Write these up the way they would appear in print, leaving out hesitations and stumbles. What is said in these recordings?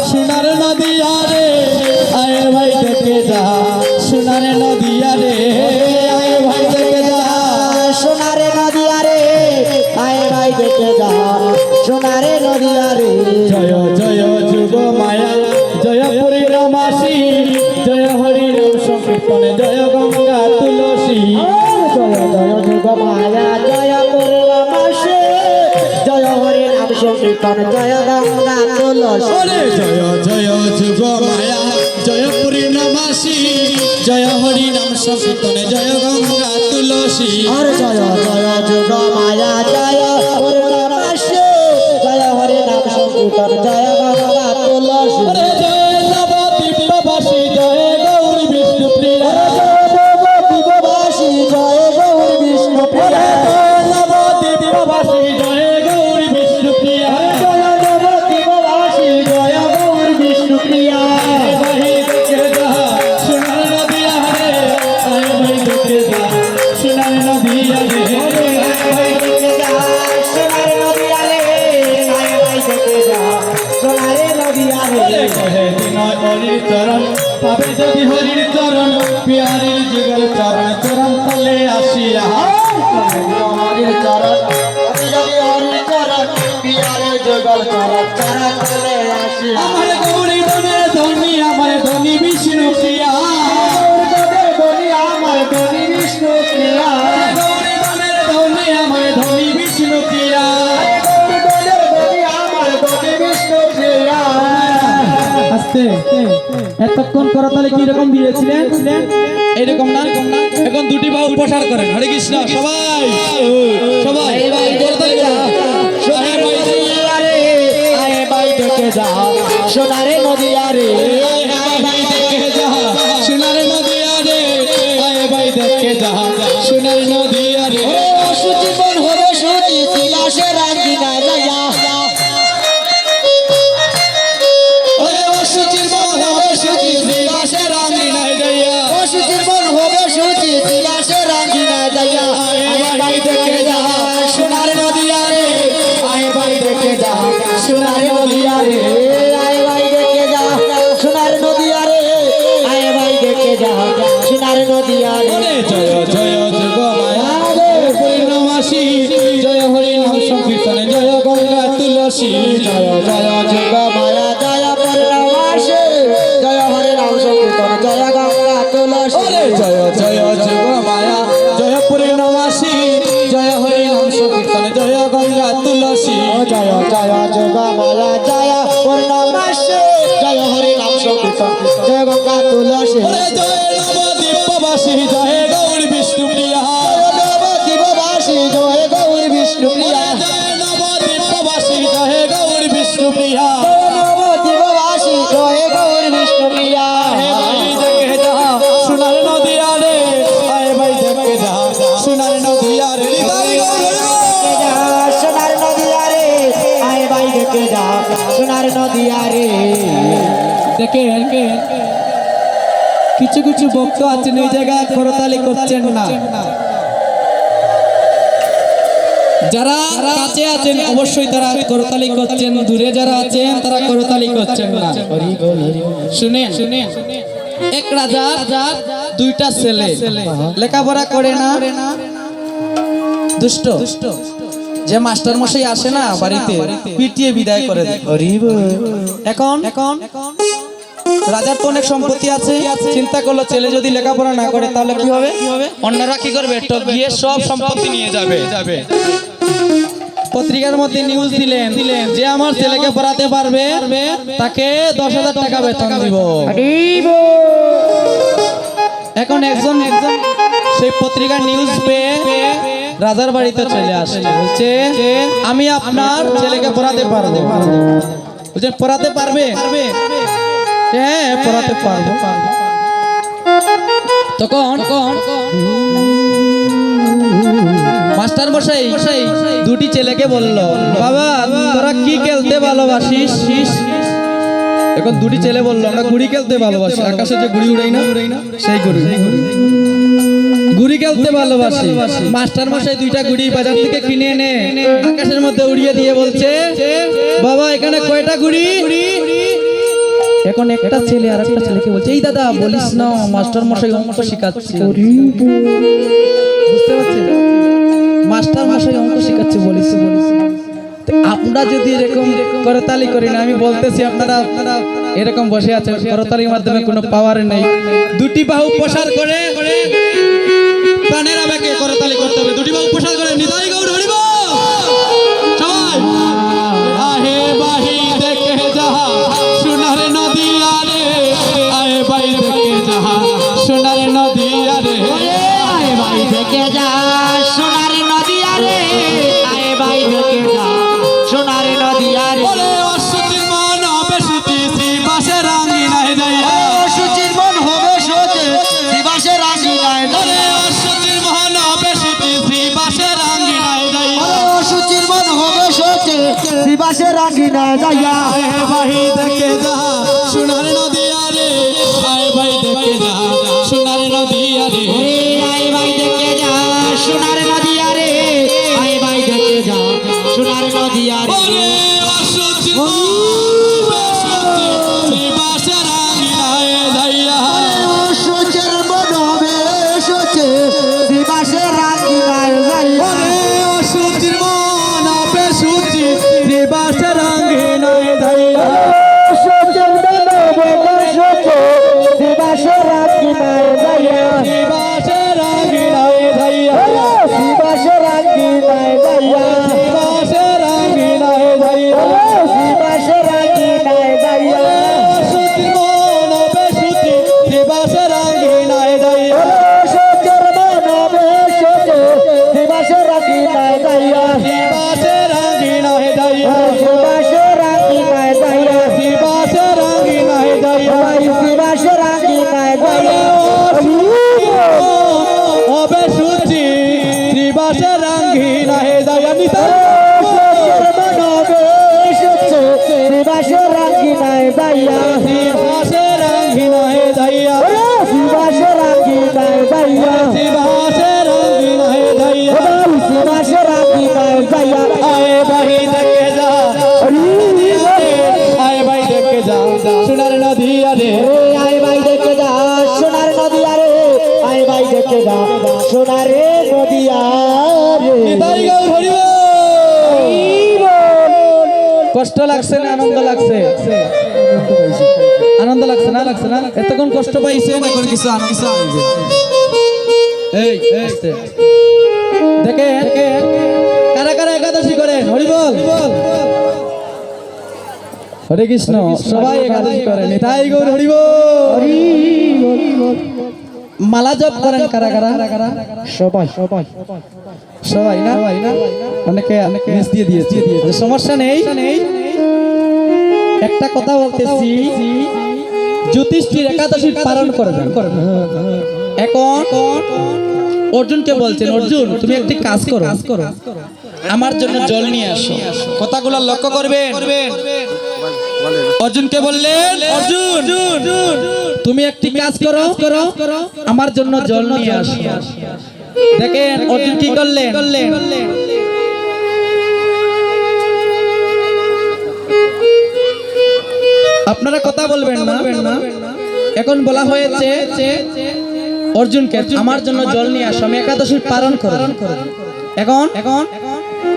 সোনার নদিয়া রে আয় ভাই দেখে যা সোনার নদিয়া রে আয় ভাই দেখে যা সোনার নদিয়া রে আয় ভাই দেখে যা সোনার নদিয়া রে। জয় জয় যুগ মায়া জয় পরিণমাসী জয় হরি নাম সংকীর্তনে জয় গঙ্গা তুলসী জয় জয় যুগ মায়া জয় পূর্ণমাসে জয় হরি নাম সংকীর্তন জয় গঙ্গা তুলসী। জয় জয় যুগ মায়া জয় পূর্ণমাসী জয় হরি নাম সংকীর্তনে জয় গঙ্গা তুলসী আর জয় জয় যুগ মায়া জয় পূর্ণমাসে জয় হরি নাম সংকীর্তন জয় গঙ্গা তুলসী। জয় নবদ্বীপবাসী জয় গৌর বিষ্ণু প্রিয়া দিববাসী জয় গৌর বিষ্ণু প্রিয়া নবদ্বীপবাসী জয় গৌর বিষ্ণু প্রিয়া জয় নবদ্বীপবাসী জয় গৌর বিষ্ণু প্রিয়া। ভাই দেখে যা সোনার নদিয়া রে আয় ভাই দেখে যা সোনার নদিয়া রে ভাই দেখে যা সোনার নদিয়া রে আয় ভাই দেখে যা সোনার নদিয়া রে। কহে দিন হরির চরণ পাবে যদি হরির চরণ পিয়ারির যুগল চরণ চরণ তলে আসিয়া হরির চরণ আমি যদি হরির চরণ পিয়ারে যুগল চরণ চরণ চলে আসি। আমার গৌরী ধনে ধনী আমার ধনী বিষ্ণু প্রিয়া ধনী আমার ধনী বিষ্ণু প্রিয়া গৌরী ধনের ধনী আমার ধনী বিষ্ণু প্রিয়া ধনী আমার ধনী বিষ্ণু প্রিয়া। আস্তে এতক্ষণ করতালে কি রকম দিয়েছিলেন এরকম না এখন দুটি বাহু প্রসার করেন হরে কৃষ্ণ সবাই সবাই করতালি সোনার নদিয়া রে আয় ভাই দেখে যা সোনার নদিয়া রে আয় ভাই দেখে যা সোনার নদিয়া রে আয় ভাই দেখে যা সোনার নদিয়া রে সুজীবন হবে সুজি তিলাসে রাখি না যায়া সুজীবন হবে সুজি দিবাসে রাঙি নাই যাইয়া সুজীবন হবে সুজি তিলাসে রাখি না যায়া আয় ভাই দেখে যা সোনার নদিয়া রে আয় ভাই দেখে যা সোনার নদিয়া রে আয় ভাই দেখে যা সোনার নদিয়া রে আয় ভাই দেখে যা সোনার নদিয়া রে। জয় জয় যুগ মায়া পূর্ণমাসী জয় হরি নাম সংকীর্তনে জয় গঙ্গা তুলসী জয় জয় যুগ মায়া জয় পূর্ণমাসে জয় হরে নাম সংকীর্তন জয় গঙ্গা তুলসী। জয় জয় যুগ মায়া জয় পূর্ণমাসী জয় হরি নাম সংকীর্তনে জয় গঙ্গা তুলসী জয় জয় যুগ মায়া জয় পূর্ণমাসে জয় হরে নাম সংকীর্তন জয় গঙ্গা তুলসী। জয় নবদ্বীপবাসী জয় গৌর বিষ্ণু প্রিয়া দিববাসী জয় গৌর বিষ্ণু প্রিয়া জয় নবদ্বীপবাসী জয় গৌর বিষ্ণু প্রিয়া দিববাসী জয় গৌর বিষ্ণু প্রিয়া। দেখে যা সোনার নদিয়া রে আয় ভাই দেখে যা সোনার নদিয়া রে সোনার নদিয়া রে আয় ভাই দেখে যা সোনার নদিয়া রে। দেখে কিছু কিছু ভক্ত আছেন এই জায়গায় করতালি করছেন না যারা কাছে আছেন অবশ্যই তারা করতালি করছেন দূরে যারা আছেন তারা করতালি করছেন না শুনেন এক রাজা দুইটা ছেলে লেখাপড়া করে না দুষ্ট যে মাস্টার মশাই আসে না বাড়িতে পিটিয়ে বিদায় করে দেয় এখন রাজার তো অনেক সম্পত্তি আছে চিন্তা করলো ছেলে যদি লেখাপড়া না করে তাহলে কি হবে অন্যরা কি করবে তো গিয়ে সব সম্পত্তি নিয়ে যাবে পত্রিকার মধ্যে নিউজ দিলেন যে আমার ছেলেকে পড়াতে পারবে তাকে 10,000 টাকা বেতন দিব এখন একজন সেই পত্রিকার নিউজ পেয়ে রাজার বাড়িতে চলে আসে বলছে আমি আপনার ছেলেকে পড়াতে পারবো বলছে পড়াতে পারবে হ্যাঁ পড়াতে পারবো তখন মাস্টার মশাই দুটি ছেলেকে বলল বাবা তোরা কি খেলতে ভালোবাসিস এখন দুটি ছেলে বললো আমরা গুড়ি খেলতে ভালোবাসি আকাশে যে গুড়ি উড়াই না সেই গুড়ি গুড়ি খেলতে ভালোবাসি মাস্টার মশাই দুইটা গুড়ি বাজার থেকে কিনে এনে আকাশের মধ্যে উড়িয়ে দিয়ে বলছে এখানে কয়টা গুড়ি? এখন একটা ছেলে আর একটা ছেলেকে বলছে, এই দাদা বলিস না, মাস্টার মশাই অঙ্ক শেখাচ্ছে। বুঝতে পারছেন? মাস্টার মশাই অঙ্ক শেখাচ্ছে, বলিস বলিস। তো আপনারা যদি এরকম করতালি করি না, আমি বলতেছি আপনারা এরকম বসে আছেন, করতালির মাধ্যমে কোনো পাওয়ার নেই। দুটি বাহু প্রসার করে প্রাণের আবেগে করতালি করতে হবে। দুটি বাহু প্রসার করে নিতাই গৌর হরি বল। সবাই আহে বাহি দেখে যাহা সোনার নদী আরে, আহে বাহি দেখে যাহা সোনার নদী আরে, আয় ভাই দেখে যা সোনার নদী আরে, আয় ভাই দেখে যা সোনার নদী আরে। ওরে অসুচির মন হবে সুচি শ্রীবাসে রাঙ্গিনায় যাইয়া, সুচির মন হবে সোচে দিবাসে রাঙ্গিনায় ওরে অসুচির মন হবে সুচি শ্রীবাসে রাঙ্গিনায় যাইয়া, সুচির মন হবে সোচে দিবাসে রাঙ্গিনায় যাইয়া। আহে বাহি দেখে যাহা সোনার নদী আরে, আহে বাহি দেখে যাহা সোনার নদী আরে, আয় ভাই দেখে যা সোনার নদী আরে, আয় ভাই দেখে যা সোনার নদী আরে। ওরে অসুচির মন হবে সুচি শ্রীবাসে রাঙ্গিনায় যাইয়া, সুচের মন হবে সোচে দিবাসে রাঙ্গিনায় যাইয়া। ওরে অসুচির মন হবে সুচি শ্রীবাসে রাঙ্গিনায় যাইয়া, সুচের মন হবে সোচে দিবাসে রাঙ্গিনায় যাইয়া। শ্রীবাসে রাঙ্গিনায় যাইয়া, দিবাসে রাঙ্গিনায় যাইয়া। শ্রীবাসে রাঙ্গিনায় যাইয়া, দিবাসে রাঙ্গিনায় যাইয়া। অসুচির মন হবে সুচি শ্রীবাসে রাঙ্গিনায় যাইয়া, সুচের মন হবে সোচে দিবাসে রাঙ্গিনায় যাইয়া। শ্রীবাসে রাঙ্গিনায় যাইয়া, দিবাসে রাঙ্গিনায় যাইয়া। শ্রীবাসে রাঙ্গিনায় যাইয়া, দিবাসে রাঙ্গিনায় যাইয়া। হবে সুচি শ্রীবাসে রাঙ্গিনায় যাইয়া, নিতাই দিবাসে রাঙ্গিনায় যাইয়া। শ্রীবাসে রাঙ্গিনায় যাইয়া, দিবাসে রাঙ্গিনায় যাইয়া। শ্রীবাসে রাঙ্গিনায় যাইয়া, দিবাসে রাঙ্গিনায় যাইয়া। আয়ে বাহি দেখে যা, আয়ে বাহি দেখে যা সোনার নদী আরে, আয় ভাই দেখে যা সোনার নদী আরে, আয় ভাই দেখে যা সোনার নদী আরে। নিতাই গৌর হরি বল। কষ্ট লাগছে না আনন্দ লাগছে? আনন্দ লাগছে না? লাগছে না? এতক্ষণ কষ্ট পাইছে, এখন কিছু আনন্দ পাইছে। এই আস্তে। দেখে কারা কারা একাদশী করেন? হরি বল। হরে কৃষ্ণ, সবাই একাদশী করেন। নিতাই গৌর হরি বল। মালা জপ করেন কারা কারা? সবাই সবাই সবাই না? অনেকে মিস দিয়ে দিয়েছে, সমস্যা নেই। একটা কথা বলতেছি, জ্যোতিষীর একাদশী পালন করবেন। এখন অর্জুনকে বলছেন, অর্জুন তুমি একটি কাজ করো, আমার জন্য জল নিয়ে আসো। কথাগুলো লক্ষ্য করবেন। অর্জুনকে বললেন, অর্জুন তুমি একটি কাজ করো, আমার জন্য জল নিয়ে আসো। দেখেন অর্জুন কি করলেন। আপনারা কথা বলবেন না। এখন বলা হয়েছে অর্জুনকে আমার জন্য জল নিয়ে আসো, আমি একাদশী পালন করব। এখন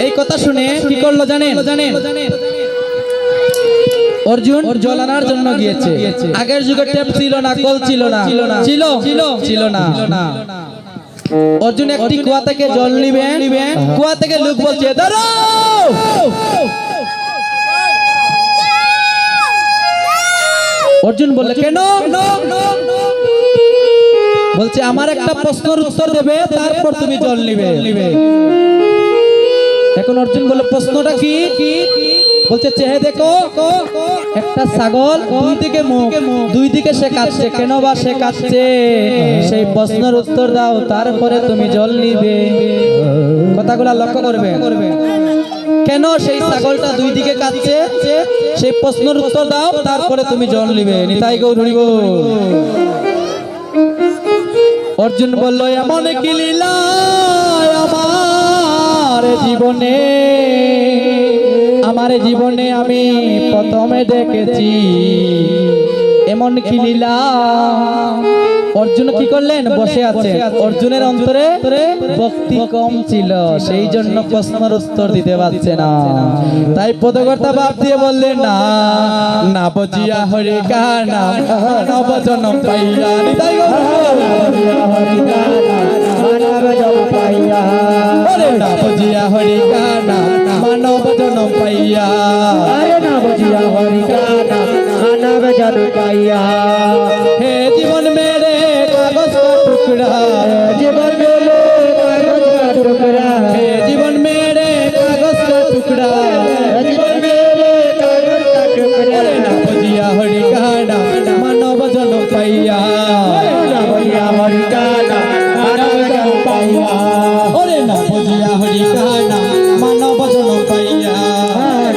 এই কথা শুনে কি করলো জানেন? অর্জুন জল আনার জন্য গিয়েছে। আগের যুগে টেপ ছিল না, কল ছিল না, ছিল না। অর্জুন একটি কুয়া থেকে জল নিবেন, কুয়া থেকে লোক বলছে দাঁড়াও। অর্জুন বললে কেন? বলছে আমার একটা প্রশ্নের উত্তর দেবে, তারপর তুমি জল নিবে। এখন অর্জুন বলে প্রশ্নটা কি? বলছে চেহে দেখো, একটা ছাগল দুই দিকে মুখ, দুই দিকে সে কাঁদছে, কেন বা সে কাঁদছে সেই প্রশ্নের উত্তর দাও, তারপরে তুমি জল নিবে। কথাগুলা লক্ষ্য করবে। কেন সেই ছাগলটা দুই দিকে কাঁদছে সেই প্রশ্নের উত্তর দাও, তারপরে তুমি জল নিবে। নিতাই গৌর হরি বল। অর্জুন বলল এমন কি লীলা আমার জীবনে আমার জীবনে আমি প্রথমে দেখেছি এমন কি লীলা। অর্জুন কি করলেন? বসে আছে। অর্জুনের অন্তরে ভক্তি কম ছিল, সেই জন্য প্রশ্নের উত্তর দিতে পারছে না। তাই পদকর্তা বাপ দিয়ে বললেন, না না বুঝিয়া হরি গানা মানব জনম পাইয়া। তাই না বুঝিয়া হরি গানা মানব জনম পাইয়া। হে জীবন মেরে কাগজ का टुकड़ा, जीवन मेरे कागज का टुकड़ा, हे जीवन मेरे कागज का टुकड़ा, जीवन मेरे कागज का टुकड़ा। ना बुझिया हरि गाना मानव जन्म पाइया, ना बुझिया हरि गाना मानव जन्म पाइया। ओरे ना बुझिया हरि गाना मानव जन्म पाइया,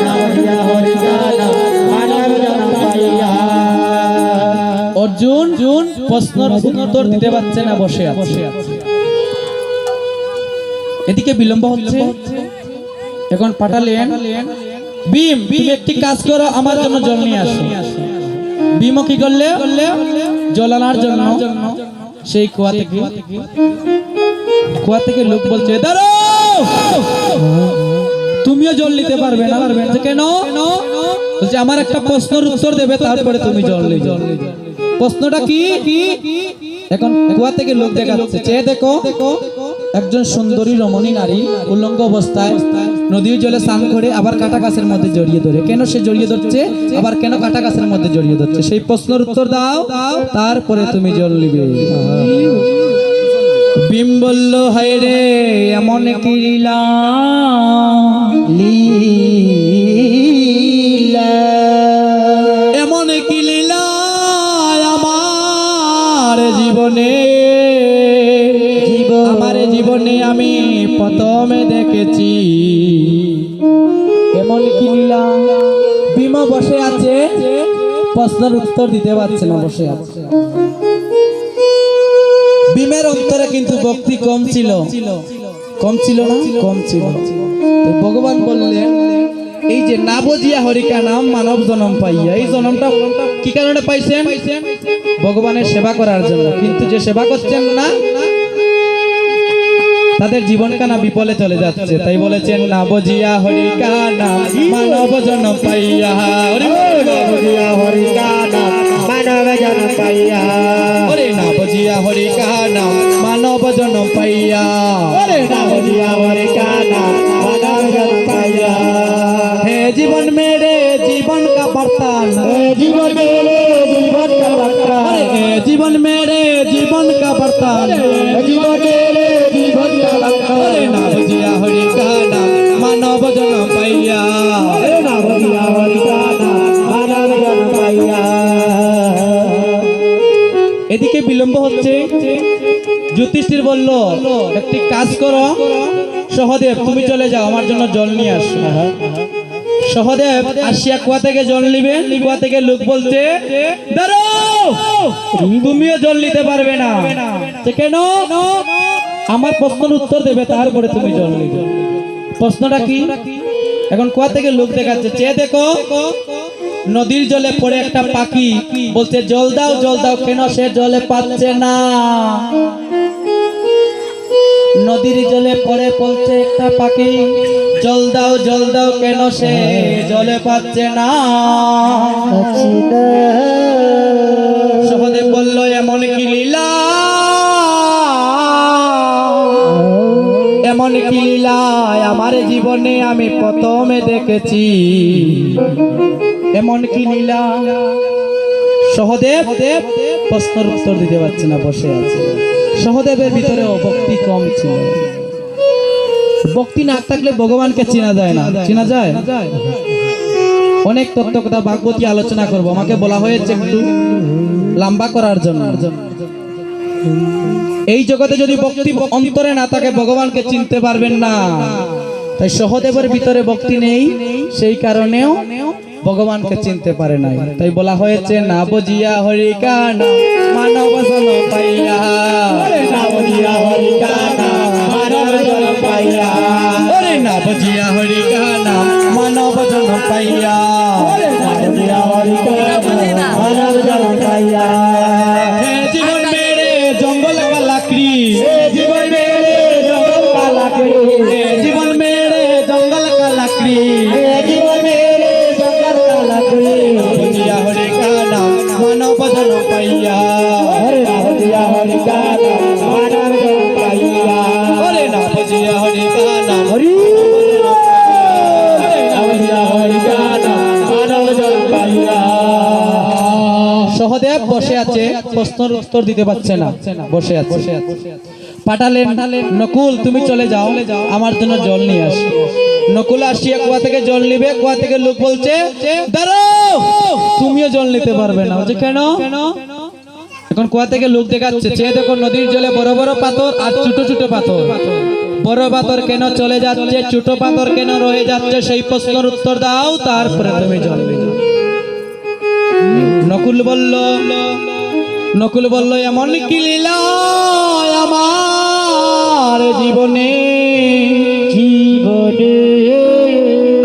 ना बुझिया हरि गाना मानव जन्म पाइया। অর্জুন প্রশ্নের উত্তর দিতে পারছে না, বসে আছে। এদিকে বিলম্ব হচ্ছে। এখন পাঠালেন, ভীম তুমি একটি কাজ করো, আমার জন্য জল নিয়ে আসো। ভীম কি করলে? জল আনার জন্য সেই কুয়া থেকে লোক বলছে, দাঁড়াও, তুমিও জল নিতে পারবে না। কেন? বলছে আমার একটা প্রশ্নের উত্তর দেবে, তারপরে তুমি জল নিবে। প্রশ্নটা কি? এখন কুয়া থেকে লোক দেখাচ্ছে, চেয়ে দেখো একজন সুন্দরী রমণী নারী উলঙ্গ অবস্থায় নদীর জলে স্নান করে আবার কাটা গাছের মধ্যে জড়িয়ে ধরে। কেন সে জড়িয়ে ধরছে, আবার কেন কাটা গাছের মধ্যে জড়িয়ে ধরছে? সেই প্রশ্নের উত্তর দাও, তারপরে তুমি জল নিবে। ভীম বলল, হায় রে এমন কি লীলা, এমন কি লীলা আমার জীবনে, আমার জীবনে আমি প্রথমে দেখেছি এমন কি লীলা। ভীম বসে আছে, প্রশ্নের উত্তর দিতে পারছে না, বসে আছে। ভীমের অন্তরে কিন্তু ভক্তি কম ছিল না? কম ছিল। ভগবান বললেন, এই যে না বুঝিয়া হরিকা নাম মানব জন্ম পাইয়া, এই জন্মটা কি কারণে পাইছেন? ভগবানের সেবা করার জন্য। কিন্তু যে সেবা করছেন না, তাদের জীবন কানা বিপলে চলে যাচ্ছে। তাই বলেছেন, না বুঝিয়া হরিকা নাম মানব জন্ম পাইয়া, বুঝিয়া হরিকা নাম মানব জন্ম পাইয়া, ওরে না বুঝিয়া হরিকা নাম মানব জন্ম পাইয়া, ওরে না বুঝিয়া হরিকা নাম মানব জন্ম পাইয়া। হে জীবন মেরে জীवन का बर्तन, जीवन मेरे जीवन का बर्तन, जीवन मेरे जीवन का बर्तन, जीवन मेरे जीवन का बर्तन। ना बुझिया हरि का नाम मानव जन्म पाइया, ना बुझिया हरि का नाम मानव जन्म पाइया। এদিকে বিলম্ব হচ্ছে। যুধিষ্ঠির বলল, একটি কাজ করো সহদেব, তুমি চলে যাও, আমার জন্য জল নিয়ে আসো। সহদেব আসিয়া কুয়া থেকে জল নিবে। কুয়া থেকে লোক বলছে, দাঁড়াও, তুমিও জল নিতে পারবে না। কেন? আমার প্রশ্নের উত্তর দেবে, তারপরে তুমি জল নিবে। প্রশ্নটা কি? এখন কুয়া থেকে লোক দেখাচ্ছে, চেয়ে দেখো নদীর জলে পড়ে একটা পাখি বলছে, জল দাও জল দাও। কেন সে জলে পাচ্ছে না? নদীর জলে পড়ে বলছে একটা পাখি, জল দাও। কেন সে জলে পাচ্ছে না? সহদেব বলল, এমন কি লীলা, এমন কি লীলা আমার জীবনে আমি প্রথমে দেখেছি এমন কি লীলা। সহদেব প্রশ্নের উত্তর দিতে পারছে না, বসে আছে। সহদেবের ভিতরেও ভক্তি কম ছিল। ভক্তি না থাকলে ভগবানকে চেনা যায় না। চেনা যায়? অনেক তত্ত্ব কথা ভাগবতী আলোচনা করব, আমাকে বলা হয়েছে একটু লম্বা করার জন্য। এই জগতে যদি ভক্তি অন্তরে না থাকে, ভগবানকে চিনতে পারবেন না। তাই সহদেবের ভিতরে ভক্তি নেই, সেই কারণেও ভগবানকে চিনতে পারে নাই। তাই বলা হয়েছে, না বুঝিয়া হরিকা নাম মানব জন্ম পাইয়া, না বুঝিয়া হরিকা নাম মানব জন্ম পাইয়া, না বুঝিয়া হরিকা নাম মানব জন্ম সহদেব বসে আছে, প্রশ্নের উত্তর দিতে পারছে না, বসে আছে। পাঠালেন, নকুল তুমি চলে যাও, আমার জন্য জল নিয়ে আসো। নকুল আসিয়া কুয়া থেকে জল নিবে, কুয়া থেকে লোক বলছে দাঁড়াও, তুমিও জল নিতে পারবে না। বলছে কেন? এখন কুয়া থেকে লোক দেখাচ্ছে, চেয়ে দেখো নদীর জলে বড় বড় পাথর আর ছোট ছোট পাথর। বড় পাথর কেন চলে যাচ্ছে, ছোট পাথর কেন রয়ে যাচ্ছে, সেই প্রশ্নের উত্তর দাও, তারপরে তুমি জল নিবে। নকুল বলল এমন কি লীলা আমার জীবনে,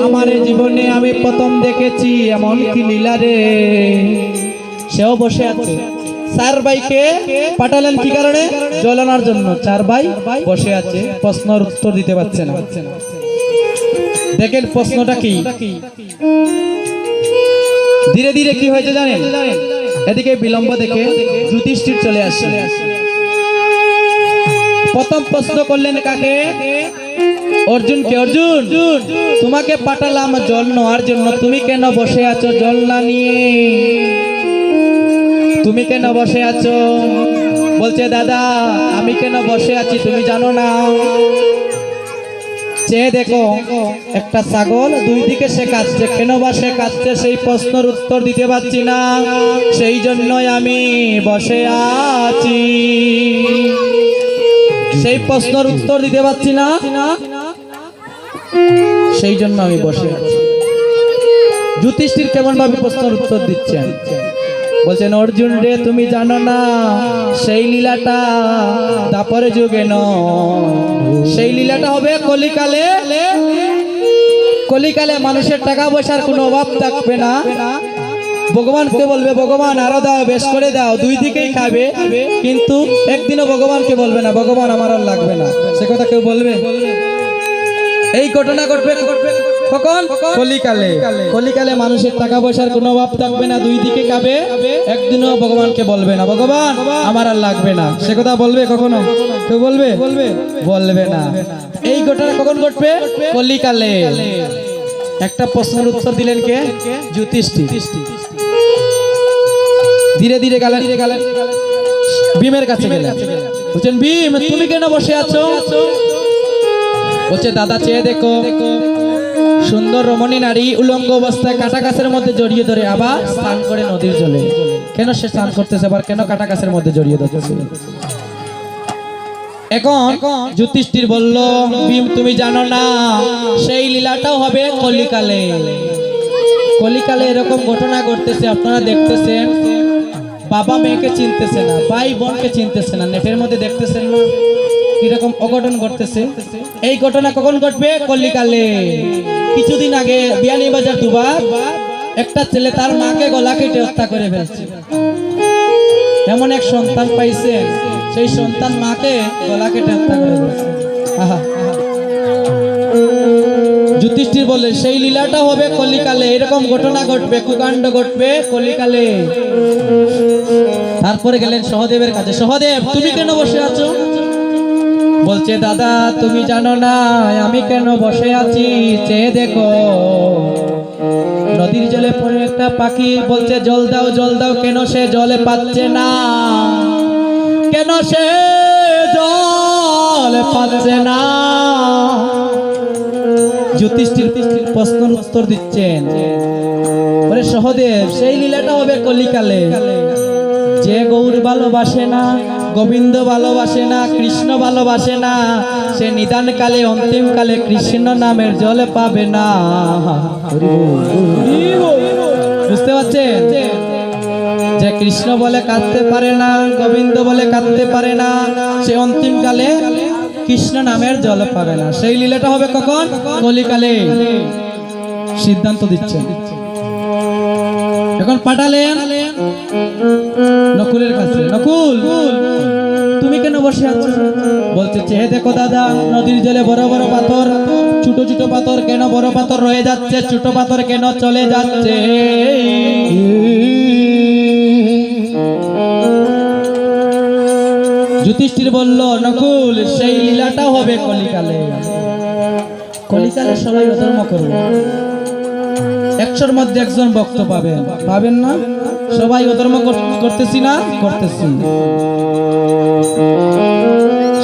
আমার জীবনে আমি প্রথম দেখেছি এমন কি লীলা রে। সেও বসে আছে। চার ভাইকে পাঠালেন কি কারণে? জল আনার জন্য। চার ভাই বসে আছে, প্রশ্নের উত্তর দিতে পারছে না। দেখেন প্রশ্নটা কি। ধীরে ধীরে কি হয়েছে জানেন? এদিকে বিলম্ব দেখে যুধিষ্ঠির চলে আসে। প্রথম প্রশ্ন করলেন কাকে? অর্জুনকে। অর্জুন, তোমাকে পাঠালাম জল নেওয়ার জন্য, তুমি কেন বসে আছো জল না নিয়ে? তুমি কেন বসে আছো? বলছে দাদা আমি কেন বসে আছি তুমি জানো না? চেয়ে দেখো একটা ছাগল, দুই দিকে সে কাঁদছে। কেন বা সে কাঁদছে সেই প্রশ্নের উত্তর দিতে পারছি না, সেই জন্যই আমি বসে আছি। সেই প্রশ্নের উত্তর দিতে পারছি না, সেই জন্য আমি বসে আছি। যুধিষ্ঠির কেমন ভাবে প্রশ্নের উত্তর দিচ্ছেন? বলছেন অর্জুন রে তুমি জানো না সেই লীলাটা দাপর যুগে নয়, সেই লীলাটা হবে কলিকালে। কলিকালে মানুষের টাকা পয়সার কোনো অভাব থাকবে না। ভগবানকে বলবে ভগবান আরো দাও, বেশ করে দাও, দুই দিকেই খাবে, কিন্তু একদিনও ভগবানকে বলবে না ভগবান আমার আর লাগবে না। সে কথা কেউ বলবে? এই ঘটনা ঘটবে কখন? কলিকালে। কলিকালে মানুষের টাকা পয়সার কোনো অভাব থাকবে না, দুই দিকে খাবে, একদিনও ভগবানকে বলবে না ভগবান আমার আর লাগবে না। সে কথা বলবে কখনো? কেউ বলবে? বলবে না। এই ঘটনা কখন ঘটবে? কলিকালে। একটা প্রশ্নের উত্তর দিলেন কে? যুধিষ্ঠির। ধীরে ধীরে গেলেন ভীমের কাছে গেলেন। বলছেন ভীম তুমি কেন বসে আছো? বলছে দাদা চেয়ে দেখো সুন্দর রমণী নারী উলঙ্গ অবস্থায় কাটা গাছের মধ্যে জড়িয়ে ধরে আবার স্নান করে নদীর জলে। কেন সে স্নান করতেছে, আবার কেন কাটা গাছের মধ্যে জড়িয়ে ধরতেছে? এখন যুধিষ্ঠির বলল ভীম তুমি জানো না সেই লীলাটাও হবে কলিকালে। কলিকালে এরকম ঘটনা ঘটতেছে, আপনারা দেখতেছেন। বাবা মেয়েকে চিনতেছে না, ভাই বোনকে চিনতেছে না, নেটের মধ্যে দেখতেছেন না কিরকম অঘটন ঘটতেছে। এই ঘটনা কখন ঘটবে? কলিকালে। কিছুদিন আগে বিয়ানীবাজার দুবার একটা ছেলে তার মাকে গলা কেটে হত্যা করে ফেলছে। এমন এক সন্তান পাইছে, সেই সন্তান মাকে গলা কেটে হত্যা করে ফেলছে। যুধিষ্ঠির বলে সেই লীলাটা হবে কলিকালে, এরকম ঘটনা ঘটবে, কুকাণ্ড ঘটবে কলিকালে। তারপরে গেলেন সহদেবের কাছে। সহদেব তুমি কেন বসে আছো? বলছে দাদা তুমি জানো না আমি কেন বসে আছি, চেয়ে দেখো নদীর জলে পড়ে একটা পাখি বলছে জল দাও জল দাও, কেন সে জলে পাচ্ছে না? কেন সে জল পাচ্ছে না? যুধিষ্ঠির প্রশ্নের উত্তর দিচ্ছেন। বলে সহদেব সেই লীলাটা হবে কলিকালে। যে গৌর ভালোবাসে না, গোবিন্দ ভালোবাসে না, কৃষ্ণ ভালোবাসে না, সে নিদান কালে অন্তিম কালে কৃষ্ণ নামের জল পাবে না। বুঝতে পারছেন? যে কৃষ্ণ বলে কাঁদতে পারে না, গোবিন্দ বলে কাঁদতে পারে না, সে অন্তিম কালে কৃষ্ণ নামের জল পাবে না। সেই লীলাটা হবে কখন? কলিকালে। সিদ্ধান্ত দিচ্ছেন। এখন পাঠালেন নকুলের কাছে। নকুল তুমি কেন বসে আছো? বলছে চেয়ে দেখো দাদা নদীর জলে বড় বড় পাথর, ছোট ছোট পাথর কেন বড় পাথর রয়ে যাচ্ছে, ছোট পাথর কেন চলে যাচ্ছে? যুধিষ্ঠির বলল নকুল সেই লীলাটা হবে কলিকালে। কলিকালে সবাই অধর্ম করবে, 100-র মধ্যে একজন ভক্ত পাবেন, পাবেন না? সবাই অধর্ম করতেছি না, করতেছি।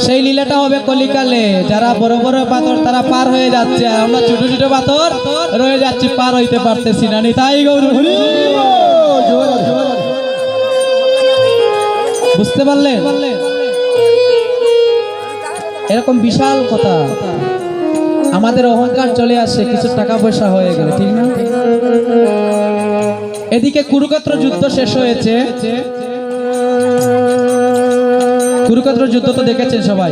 সেই লীলাটা হবে কলিকালে, যারা বড় বড় পাথর তারা পার হয়ে যাচ্ছে, আর আমরা ছোট ছোট পাথর রয়ে যাচ্ছি, পার হইতে পারতেছি না। তাই গৌর হরি, বুঝতে পারলেন? এরকম বিশাল কথা। আমাদের অহংকার চলে আসে কিছু টাকা পয়সা হয়ে গেলে, ঠিক না? এদিকে কুরুক্ষেত্র যুদ্ধ শেষ হয়েছে। কুরুক্ষেত্র যুদ্ধ তো দেখেছেন সবাই,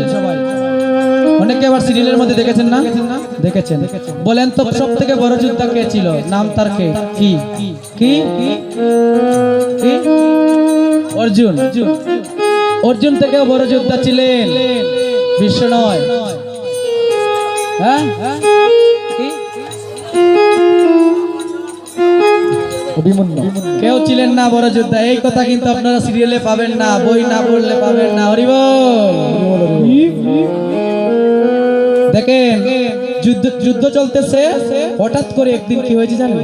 অনেকে আবার সিরিয়ালের মধ্যে দেখেছেন না? দেখেছেন। বলেন তো সব থেকে বড় যোদ্ধা কে ছিল? নাম তার কে? কি কি কি? অর্জুন। অর্জুন থেকে বড় যোদ্ধা ছিলেন বিশ্ব নয়। হ্যাঁ, কেউ ছিলেন না বড় যোদ্ধা। এই কথা কিন্তু আপনারা সিরিয়ালে পাবেন না, বই না পড়লে পাবেন না। হরি বল। দেখেন যুদ্ধ চলতেছে, হঠাৎ করে একদিন কি হয়েছে জানেন?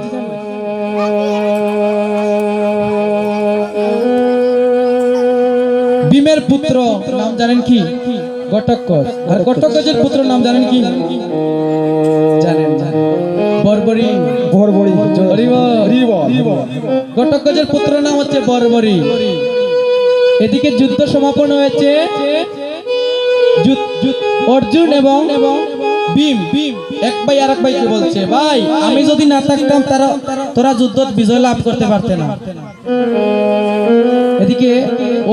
ভীমের পুত্র নাম জানেন কি? ঘটোৎকচ। আর ঘটোৎকচের পুত্র নাম জানেন কি? জানেন? বর্বরী। ঘটোৎকচের পুত্র নাম হচ্ছে বর্বরী। এদিকে যুদ্ধ সমাপন হয়েছে। অর্জুন এবং ভীম এক ভাই আর এক ভাইকে বলছে, ভাই আমি যদি না থাকতাম তোরা যুদ্ধ বিজয় লাভ করতে পারতে না। এদিকে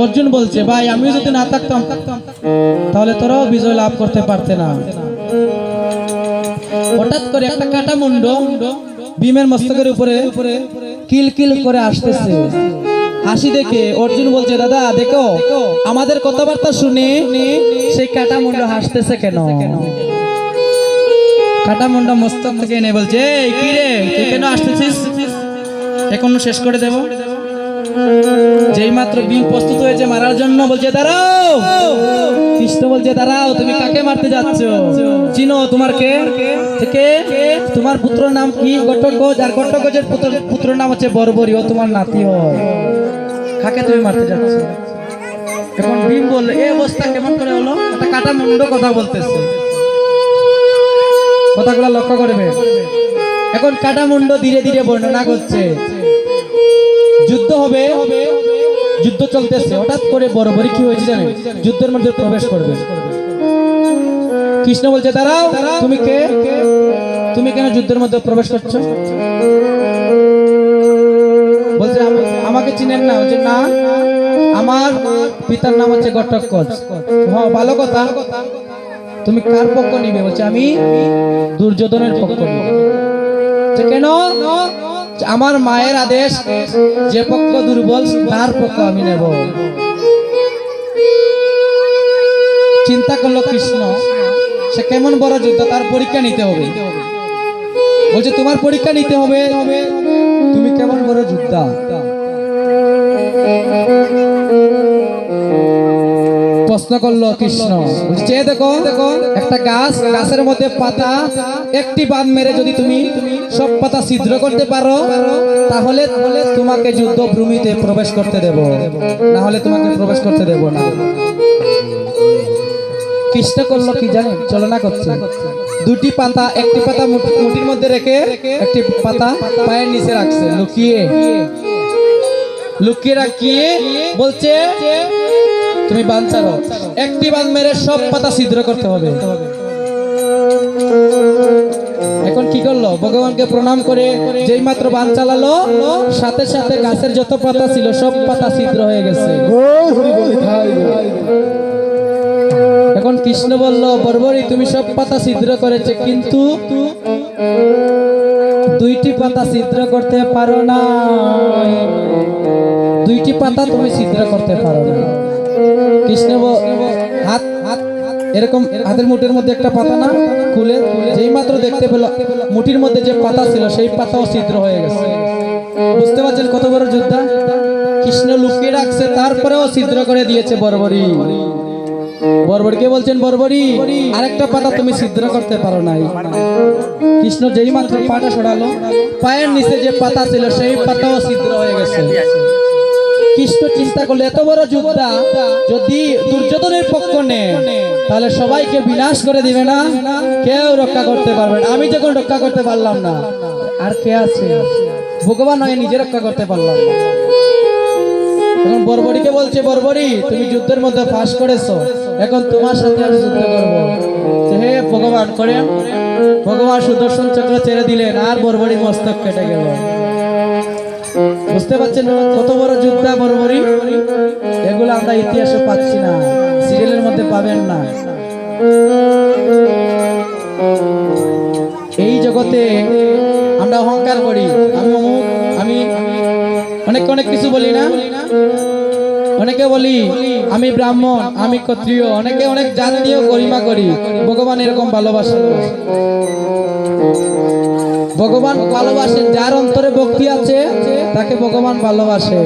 অর্জুন বলছে, ভাই আমি যদি না থাকতাম তাহলে তোরাও বিজয় লাভ করতে পারতে না। হঠাৎ করে একটা কাটা মুন্ড ভীমের মস্তকের উপরে কিল কিল করে আসতেছে। হাসি দেখে অর্জুন বলছে, দাদা দেখো আমাদের কথাবার্তা শুনে সেই কাটা মুন্ড হাসতেছে কেন? কাটা মুন্ড মস্তক থেকে এনে বলছে, এই কি রে, তুই কেন আসতেছিস? এখন শেষ করে দেব। যেই মাত্র ভীম প্রস্তুত হয়েছে মারার জন্য, বলছে দাঁড়াও। কৃষ্ণ বলছে, দাঁড়াও, তুমি কাকে মারতে যাচ্ছ? চিনো তোমার কে? তোমার পুত্রের নাম কি? ঘটোৎকচ। আর ঘটোৎকচের পুত্রের নাম হচ্ছে বর্বরী, ও তোমার নাতি হয়। কাকে তুমি মারতে যাচ্ছ? এখন ভীম বলল, এই অবস্থা কেমন করে হলো? একটা কাটা মুন্ড কথা বলতেছে, কথাগুলো লক্ষ্য করবে। এখন কাটা মুন্ড ধীরে ধীরে বর্ণনা করছে। যুদ্ধ হবে, যুদ্ধ চলতেছে, হঠাৎ করে বর্বরী কি হয়েছে জানেন? যুদ্ধের মধ্যে প্রবেশ করবে। কৃষ্ণ বলছে, দাঁড়াও, তুমি কে? তুমি কেন যুদ্ধের মধ্যে প্রবেশ করছো? বলছে, আমাকে চিনেন না? বলছে, না, আমার পিতার নাম হচ্ছে ঘটোৎকচ। হ্যাঁ, ভালো কথা, তুমি কার পক্ষ নিবে? বলছে, আমি দুর্যোধনের পক্ষ নিব। কেন? আমার মায়ের আদেশ, যে পক্ষ দুর্বল তার পক্ষ আমি নেব। চিন্তা করলো কৃষ্ণ, সে কেমন বড় যোদ্ধা, তার পরীক্ষা নিতে হবে। বলছে, তোমার পরীক্ষা নিতে হবে, তুমি কেমন বড় যোদ্ধা। প্রশ্ন করলো কৃষ্ণ। বলছে, দেখো একটা গাছের মধ্যে পাতা, একটি বাঁধ মেরে যদি তুমি সব পাতা ছিদ্র করতে পারো, তাহলে তোমাকে যুদ্ধ ভূমিতে প্রবেশ করতে দেব, না হলে তোমাকে প্রবেশ করতে দেব না। কৃষ্ণ করলো কি জানেন? চলনা করছে। দুটি পাতা, একটি পাতা মুঠির মধ্যে রেখে একটি পাতা পায়ের নিচে রাখছে, লুকিয়ে রাখিয়ে বলছে, তুমি বান ছাড়ো, একটি বান মেরে সব পাতা ছিদ্র করতে হবে। এখন কি করলো? ভগবানকে প্রণাম করে যেই মাত্র বান চালালো, সাথে সাথে গাছের যত পাতা ছিল সব পাতা ছিদ্র হয়ে গেছে। এখন কৃষ্ণ বলল, বর্বরী তুমি সব পাতা ছিদ্র করেছে, কিন্তু দুইটি পাতা ছিদ্র করতে পারো না। দুইটি পাতা তুমি ছিদ্র করতে পারো না। কৃষ্ণ হাত এরকম হাতের মুঠির মধ্যে একটা পাতা না খুলে যেই মাত্র দেখতে পেল মুঠির মধ্যে যে পাতা ছিল সেই পাতাও ছিদ্র হয়ে গেছে। বুঝতে পারছেন কত বড় যোদ্ধা? কৃষ্ণ লুকিয়ে রাখছে, তারপরেও ছিদ্র করে দিয়েছে বর্বরী। বর্বরীকে বলছেন, বর্বরী আরেকটা পাতা তুমি ছিদ্র করতে পারো নাই। কৃষ্ণ যেই মাত্র পাটা সরালো, পায়ের নিচে যে পাতা ছিল সেই পাতাও ছিদ্র হয়ে গেছে। কৃষ্ণ চিন্তা করলে এত বড় যোদ্ধা যদি দুর্যোধনের পক্ষ নেয় তাহলে সবাইকে বিনাশ করে দিবে না, কেউ রক্ষা করতে পারবে না। আমি যখন রক্ষা করতে পারলাম না, আর কে আছে? ভগবান হয়ে নিজে রক্ষা করতে পারলাম না। এখন বর্বরীকে বলছে, বর্বরী তুমি যুদ্ধের মধ্যে ফাঁস করেছো, এখন তোমার সাথে আমি যুদ্ধ করবো। হে ভগবান করেন, ভগবান সুদর্শন চক্র ছেড়ে দিলেন, আর বর্বরী মস্তক কেটে গেল। বুঝতে পারছেন কত বড় যোদ্ধা বর্বরী? এগুলো আমরা ইতিহাসে পাচ্ছি না, সিরিয়ালের মধ্যে পাবেন না। এই জগতে আমরা অহংকার করি, আমি অমুক, আমি অনেক অনেক কিছু বলি না। অনেকে বলি আমি ব্রাহ্মণ, আমি ক্ষত্রিয়, অনেকে অনেক জাতীয় গরিমা করি। ভগবান এরকম ভালোবাসেন না। ভগবান ভালোবাসেন যার অন্তরে ভক্তি আছে, তাকে ভগবান ভালোবাসে।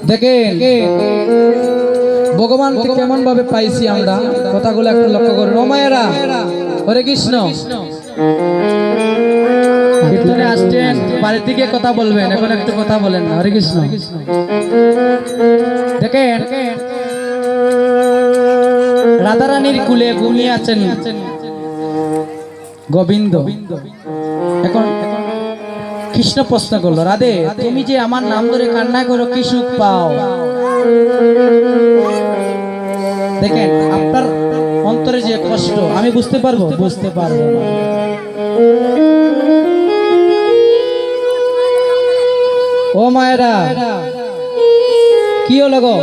দেখেন ভগবান কেমন ভাবে পাইছি আমরা, কথাগুলো একটু লক্ষ্য করুন। ও মায়েরা, হরে কৃষ্ণ। কীর্তনে আসছেন, বাড়ির দিকে কথা বলবেন, এখন একটু কথা বলেন না। হরে কৃষ্ণ। দেখেন রাধারানীর কুলে ঘুমিয়ে আছেন গোবিন্দ। এখন কৃষ্ণ প্রশ্ন করলো, রাধে তুমি যে আমার নাম ধরে কান্না করো, কি সুখ পাও? দেখেন আপনার অন্তরে যে কষ্ট আমি বুঝতে পারবো, বুঝতে পারবো না। ও মায়েরা, কি হলো গো?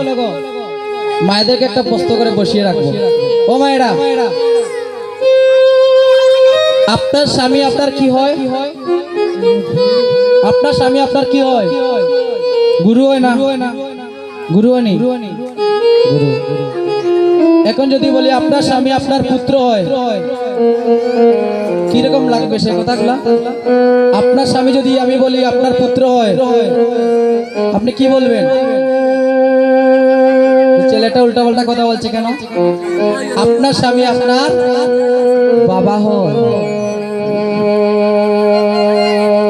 মায়েদেরকে একটা প্রশ্ন করে বসিয়ে রাখবো। ও মায়েরা, আপনার স্বামী আপনার কি হয়? আপনার স্বামী আপনার কি হয়? গুরু হয় না? গুরু হয়নি? গুরু। এখন যদি বলি আপনার স্বামী আপনার পুত্র হয়, কিরকম লাগবে সে কথাগুলা? আপনার স্বামী যদি আমি বলি আপনার পুত্র হয়, আপনি কি বলবেন? ছেলেটা উল্টা পাল্টা কথা বলছে কেন? আপনার স্বামী আপনার বাবা হয়,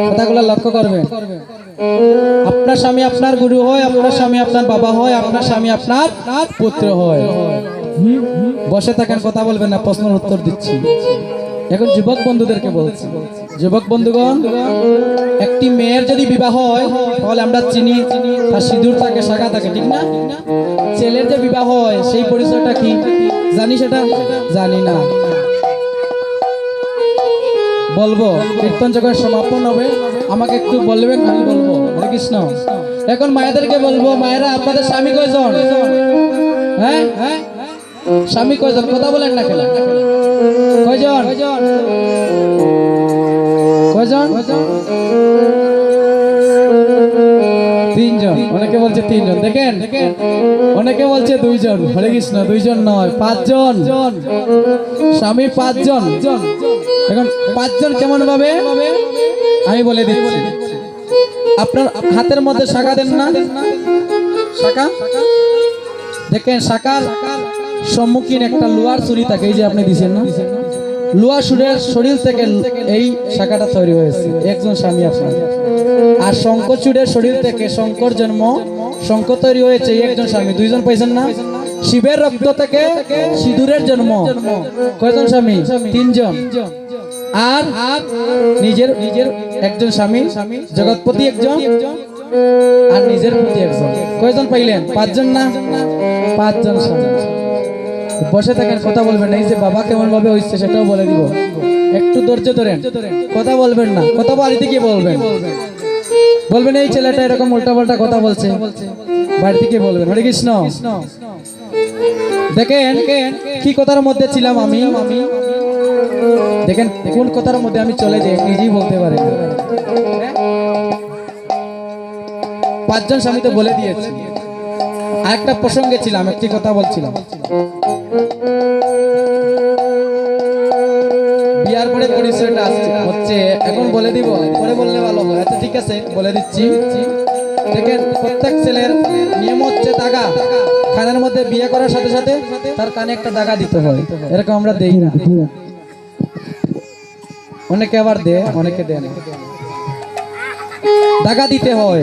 কথাগুলো লক্ষ্য করবেন। আপনার স্বামী আপনার গুরু হয়, আপনার স্বামী আপনার বাবা হয়, আপনার স্বামী আপনার পুত্র হয়। বসে থাকেন, কথা বলবেন না, প্রশ্নের উত্তর দিচ্ছি। এখন যুবক বন্ধুদেরকে বলছি, যুবক বন্ধুগণ, একটি মেয়ের যদি বিবাহ হয় তাহলে আমরা চিনি তার সিঁদুর থাকে, শাখা থাকে, ঠিক না? ছেলের যে বিবাহ হয় সেই পরিচয়টা কি জানি? সেটা জানি না। বলবো কীর্তন যখন সমাপন হবে আমাকে একটু বলবেন, আমি বলবো। হরে কৃষ্ণ। এখন মায়েদেরকে বলবো, মায়েরা আপনাদের স্বামী কয়জন? হ্যাঁ, স্বামী কয়জন? কথা বলেন না কেন? কয়জন? কয়জন? তিনজন। অনেকে বলছে তিনজন। দেখেন অনেকে বলছে দুইজন। হরে কৃষ্ণ। দুইজন নয়, পাঁচজন। স্বামী পাঁচজন। এখন পাঁচজন কেমন ভাবে আমি বলে দিচ্ছি। আপনার হাতের মধ্যে শাখা দেন না? শাখা দেখেন, শাখার সম্মুখীন একটা লোহার ছুরি থাকে, এই যে আপনি দিচ্ছেন না, লোহার শরীর থেকে এই শাখাটা তৈরি হয়েছে, একজন স্বামী আপনার। আর শঙ্করচূড়ের শরীর থেকে শঙ্কর জন্ম, শঙ্খ তৈরি হয়েছে, একজন স্বামী। দুইজন পাইছেন না? শিবের রক্ত থেকে সিঁদুরের জন্ম, কয়জন স্বামী? তিনজন। আর নিজের একজন স্বামী, জগৎপতি একজন, আর নিজের প্রতি একজন। কয়জন পাইলেন? পাঁচজন না? পাঁচজন স্বামী। বসে থাকেন, কথা বলবেন না। এই যে বাবা কেমন ভাবে হইছে সেটাও বলে দিব, একটু ধৈর্য ধরেন, কথা বলবেন না। কথা বাড়িতে গিয়ে বলবেন, বলবেন এই ছেলেটা এরকম উল্টাপাল্টা কথা বলছে, বাড়িতে গিয়ে বলবেন। হরে কৃষ্ণ। দেখেন কি কথার মধ্যে ছিলাম আমি, দেখেন কোন কথার মধ্যে আমি চলে যাই নিজেই বলতে পারি। পাঁচজন স্বামী তো বলে দিয়েছি। আরেকটা প্রসঙ্গে ছিলাম, একটি কথা বলছিলাম। বিয়ার পরে পরিচয়টা হচ্ছে, এখন বলে দিব, পরে বললে ভালো হয়। আচ্ছা ঠিক আছে, বলে দিচ্ছি। দেখেন প্রত্যেক ছেলের নিয়ম হচ্ছে দাগা। কানের মধ্যে বিয়ে করার সাথে সাথে তার কানে একটা দাগা দিতে হয়। এরকম আমরা দেই না, অনেকে আবার দেয়, অনেকে দেয় না। দাগা দিতে হয়।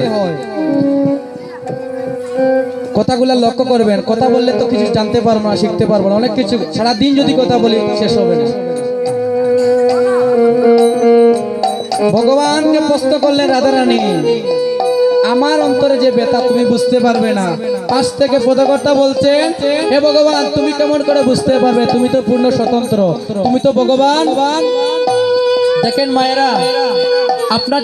কথাগুলো লক্ষ্য করবেন, কথা বললে তো কিছু জানতে পারবো না, শিখতে পারবো না, অনেক কিছু সারাদিন যদি কথা বলি শেষ হবে না। ভগবানকে প্রশ্ন করলেন রাধারানী, আমার অন্তরে যে ব্যথা তুমি বুঝতে পারবে না। পাশ থেকে পদকর্তা বলছেন, হে ভগবান তুমি কেমন করে বুঝতে পারবে, তুমি তো পূর্ণ স্বতন্ত্র, তুমি তো ভগবান। দেখেন মায়েরা, আপনার